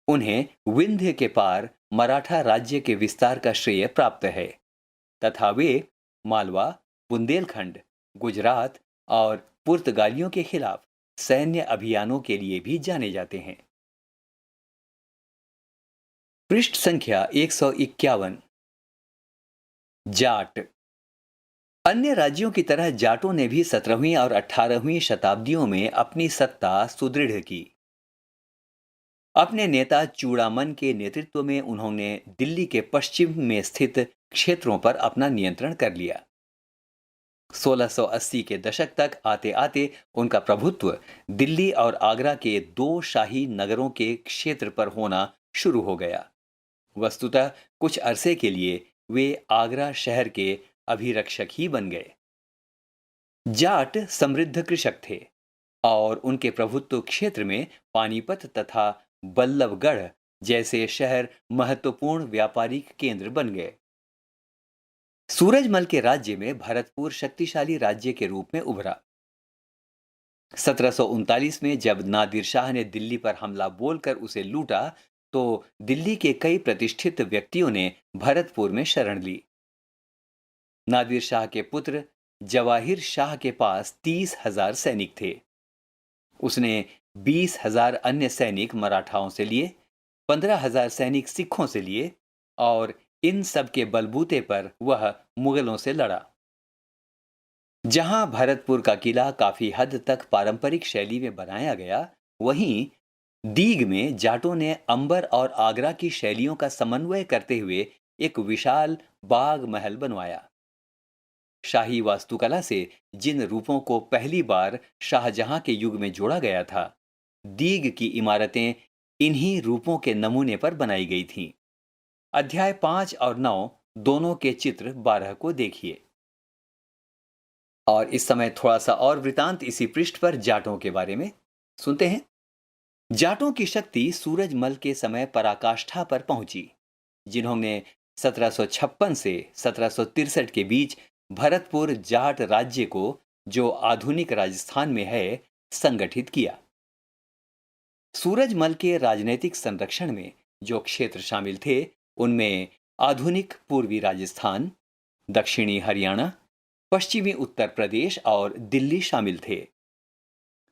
उन्हें विंध्य के पार मराठा राज्य के विस्तार का श्रेय प्राप्त है तथा वे मालवा, बुंदेलखंड, गुजरात और पुर्तगालियों के खिलाफ सैन्य अभियानों के लिए भी जाने जाते हैं। पृष्ठ संख्या 151। जाट। अन्य राज्यों की तरह जाटों ने भी 17वीं और 18वीं शताब्दियों में अपनी सत्ता सुदृढ़ की। अपने नेता चूड़ामन के नेतृत्व में उन्होंने दिल्ली के पश्चिम में स्थित क्षेत्रों पर अपना नियंत्रण कर लिया। 1680 के दशक तक आते आते उनका प्रभुत्व दिल्ली और आगरा के दो शाही नगरों के क्षेत्र पर होना शुरू हो गया। वस्तुतः कुछ अरसे के लिए वे आगरा शहर के अभिरक्षक ही बन गए। जाट समृद्ध कृषक थे और उनके प्रभुत्व क्षेत्र में पानीपत तथा बल्लभगढ़ जैसे शहर महत्वपूर्ण व्यापारिक केंद्र बन गए। सूरजमल के राज्य में भरतपुर शक्तिशाली राज्य के रूप में उभरा। 1739 में जब नादिर शाह ने दिल्ली पर हमला बोलकर उसे लूटा, तो दिल्ली के कई प्रतिष्ठित व्यक्तियों ने भरतपुर में शरण ली। नादिर शाह के पुत्र जवाहिर शाह के पास 30,000 सैनिक थे। उसने 20,000 अन्य सैनिक मराठाओं से लिए, 15,000 सैनिक सिखों से लिए और इन सब के बलबूते पर वह मुगलों से लड़ा। जहां भरतपुर का किला काफी हद तक पारंपरिक शैली में बनाया गया, वहीं दीग में जाटों ने अंबर और आगरा की शैलियों का समन्वय करते हुए एक विशाल बाग महल बनवाया। शाही वास्तुकला से जिन रूपों को पहली बार शाहजहां के युग में जोड़ा गया था, दीग की इमारतें इन्हीं रूपों के नमूने पर बनाई गई थीं। अध्याय 5 और 9 दोनों के चित्र 12 को देखिए। और इस समय थोड़ा सा और वृतांत इसी पृष्ठ पर जाटों के बारे में सुनते हैं। जाटों की शक्ति सूरजमल के समय पराकाष्ठा पर पहुंची, जिन्होंने 1756 से 1763 के बीच भरतपुर जाट राज्य को जो आधुनिक राजस्थान में है, संगठित किया। सूरजमल के राजनीतिक संरक्षण में जो क्षेत्र शामिल थे, उनमें आधुनिक पूर्वी राजस्थान, दक्षिणी हरियाणा, पश्चिमी उत्तर प्रदेश और दिल्ली शामिल थे।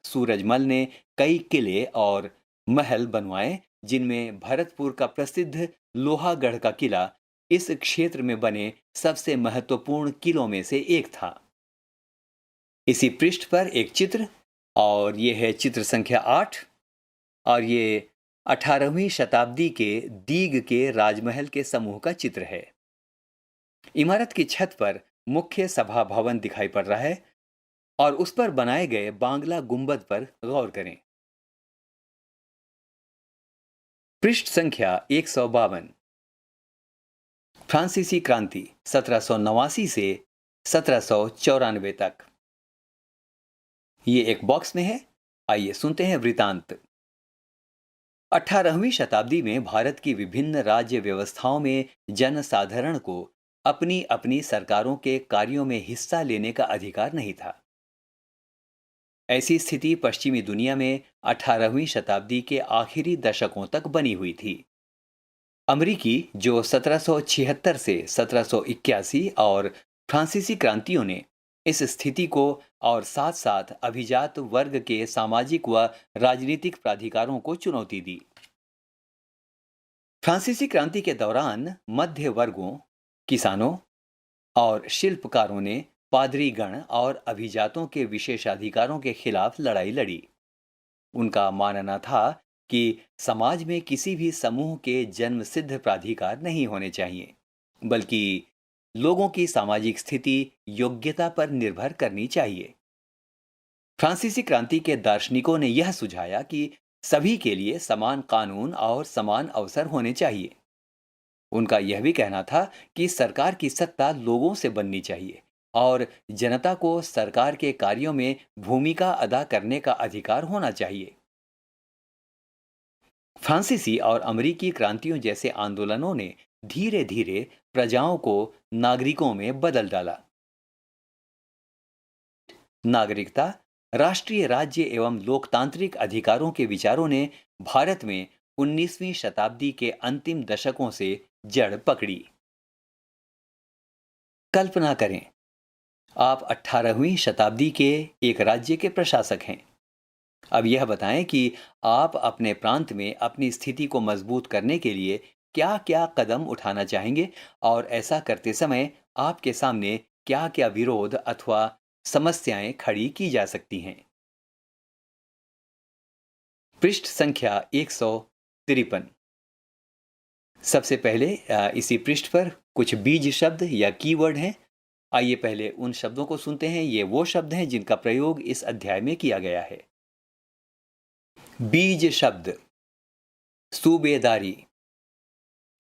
सूरजमल ने कई किले और महल बनवाए, जिनमें भरतपुर का प्रसिद्ध लोहागढ़ का किला इस क्षेत्र में बने सबसे महत्वपूर्ण किलों में से एक था। इसी पृष्ठ पर एक चित्र, और यह है चित्र संख्या 8, और ये 18वीं शताब्दी के दीग के राजमहल के समूह का चित्र है। इमारत की छत पर मुख्य सभा भवन दिखाई पड़ रहा है और उस पर बनाए गए बांग्ला गुंबद पर गौर करें। पृष्ठ संख्या 152। फ्रांसीसी क्रांति 1789 से 1794 तक। ये एक बॉक्स में है। आइए सुनते हैं वृतांत। 18वीं शताब्दी में भारत की विभिन्न राज्य व्यवस्थाओं में जनसाधारण को अपनी अपनी सरकारों के कार्यों में हिस्सा लेने का अधिकार नहीं था। ऐसी स्थिति पश्चिमी दुनिया में 18वीं शताब्दी के आखिरी दशकों तक बनी हुई थी। अमेरिकी, जो 1776 से 1781 और फ्रांसीसी क्रांतियों ने इस स्थिति को और साथ साथ अभिजात वर्ग के सामाजिक व राजनीतिक प्राधिकारों को चुनौती दी। फ्रांसीसी क्रांति के दौरान मध्य वर्गों, किसानों और शिल्पकारों ने पादरीगण और अभिजातों के विशेषाधिकारों के खिलाफ लड़ाई लड़ी। उनका मानना था कि समाज में किसी भी समूह के जन्मसिद्ध प्राधिकार नहीं होने चाहिए, बल्कि लोगों की सामाजिक स्थिति योग्यता पर निर्भर करनी चाहिए। फ्रांसीसी क्रांति के दार्शनिकों ने यह सुझाया कि सभी के लिए समान कानून और समान अवसर होने चाहिए। उनका यह भी कहना था कि सरकार की सत्ता लोगों से बननी चाहिए और जनता को सरकार के कार्यों में भूमिका अदा करने का अधिकार होना चाहिए। फ्रांसीसी और अमेरिकी क्रांतियों जैसे आंदोलनों ने धीरे धीरे प्रजाओं को नागरिकों में बदल डाला। नागरिकता, राष्ट्रीय राज्य एवं लोकतांत्रिक अधिकारों के विचारों ने भारत में 19वीं शताब्दी के अंतिम दशकों से जड़ पकड़ी। कल्पना करें, आप 18वीं शताब्दी के एक राज्य के प्रशासक हैं। अब यह बताएं कि आप अपने प्रांत में अपनी स्थिति को मजबूत करने के लिए क्या क्या कदम उठाना चाहेंगे और ऐसा करते समय आपके सामने क्या क्या विरोध अथवा समस्याएं खड़ी की जा सकती हैं। पृष्ठ संख्या 153। सबसे पहले इसी पृष्ठ पर कुछ बीज शब्द या कीवर्ड हैं। आइए पहले उन शब्दों को सुनते हैं। ये वो शब्द हैं जिनका प्रयोग इस अध्याय में किया गया है। बीज शब्द: सूबेदारी,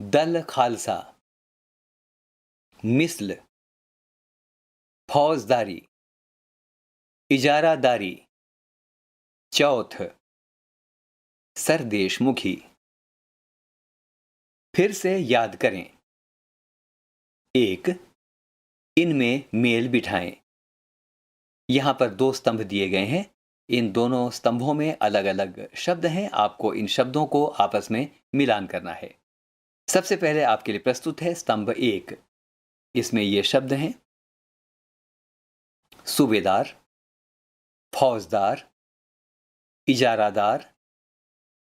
दल खालसा, मिस्ल, फौजदारी, इजारादारी, चौथ, सरदेशमुखी। फिर से याद करें। 1. इनमें मेल बिठाएं। यहां पर 2 स्तंभ दिए गए हैं। इन दोनों स्तंभों में अलग अलग शब्द हैं। आपको इन शब्दों को आपस में मिलान करना है। सबसे पहले आपके लिए प्रस्तुत है स्तंभ 1। इसमें ये शब्द हैं: सूबेदार, फौजदार, इजारादार,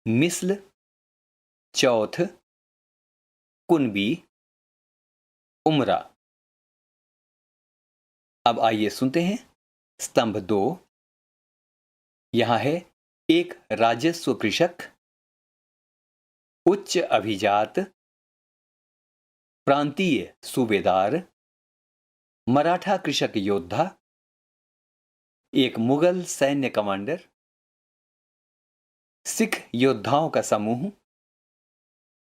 मिस्ल, चौथ, कुनबी, उमरा। अब आइए सुनते हैं स्तंभ 2। यहां है: एक राजस्व कृषक, उच्च अभिजात, प्रांतीय सूबेदार, मराठा कृषक योद्धा, एक मुगल सैन्य कमांडर, सिख योद्धाओं का समूह,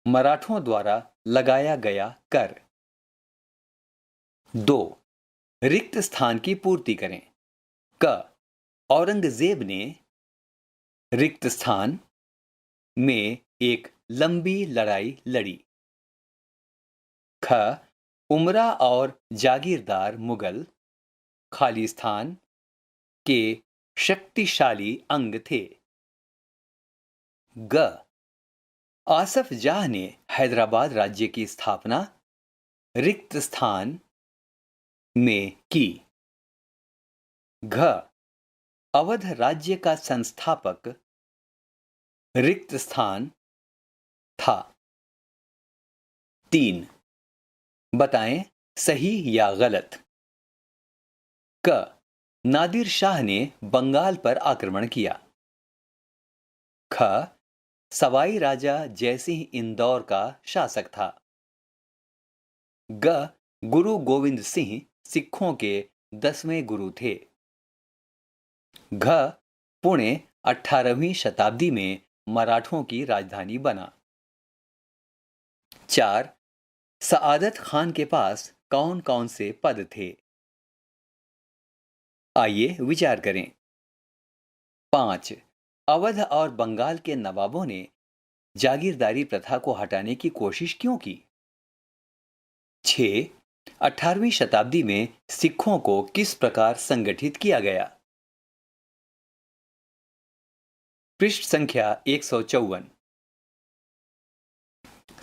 मराठों द्वारा लगाया गया कर। 2. रिक्त स्थान की पूर्ति करें। क. औरंगजेब ने रिक्त स्थान में एक लंबी लड़ाई लड़ी। ख. उमरा और जागीरदार मुगल खालिस्तान के शक्तिशाली अंग थे। ग आसफ जाह ने हैदराबाद राज्य की स्थापना रिक्त स्थान में की। घ अवध राज्य का संस्थापक रिक्त स्थान था। 3 बताएं सही या गलत। क नादिर शाह ने बंगाल पर आक्रमण किया। ख सवाई राजा जयसिंह इंदौर का शासक था। ग गुरु गोविंद सिंह सिखों के 10वें गुरु थे। घ पुणे 18वीं शताब्दी में मराठों की राजधानी बना। 4 सआदत खान के पास कौन कौन से पद थे? आइए विचार करें। 5 अवध और बंगाल के नवाबों ने जागीरदारी प्रथा को हटाने की कोशिश क्यों की? 6 18वीं शताब्दी में सिखों को किस प्रकार संगठित किया गया? पृष्ठ संख्या 154।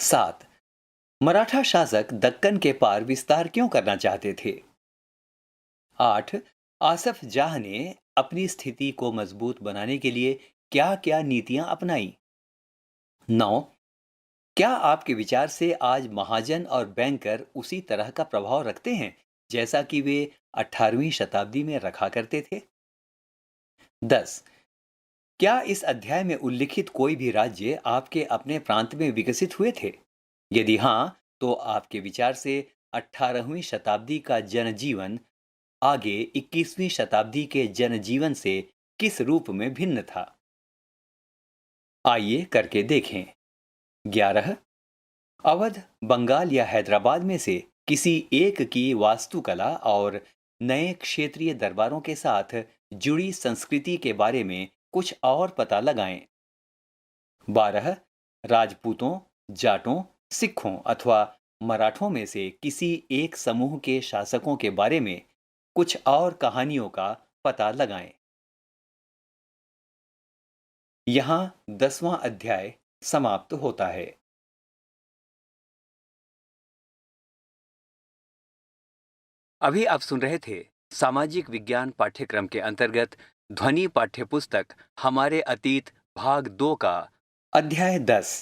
7 मराठा शासक दक्कन के पार विस्तार क्यों करना चाहते थे? 8 आसफ जाह ने अपनी स्थिति को मजबूत बनाने के लिए क्या क्या नीतियां अपनाई? 9 क्या आपके विचार से आज महाजन और बैंकर उसी तरह का प्रभाव रखते हैं जैसा कि वे 18वीं शताब्दी में रखा करते थे? 10 क्या इस अध्याय में उल्लिखित कोई भी राज्य आपके अपने प्रांत में विकसित हुए थे? यदि हां, तो आपके विचार से 18वीं शताब्दी का जनजीवन आगे 21वीं शताब्दी के जनजीवन से किस रूप में भिन्न था? आइए करके देखें। 11 अवध, बंगाल या हैदराबाद में से किसी एक की वास्तुकला और नए क्षेत्रीय दरबारों के साथ जुड़ी संस्कृति के बारे में कुछ और पता लगाएं। 12 राजपूतों, जाटों, सिखों अथवा मराठों में से किसी एक समूह के शासकों के बारे में कुछ और कहानियों का पता लगाएं। यहां 10वां अध्याय समाप्त होता है। अभी आप सुन रहे थे सामाजिक विज्ञान पाठ्यक्रम के अंतर्गत ध्वनि पाठ्यपुस्तक हमारे अतीत भाग 2 का अध्याय 10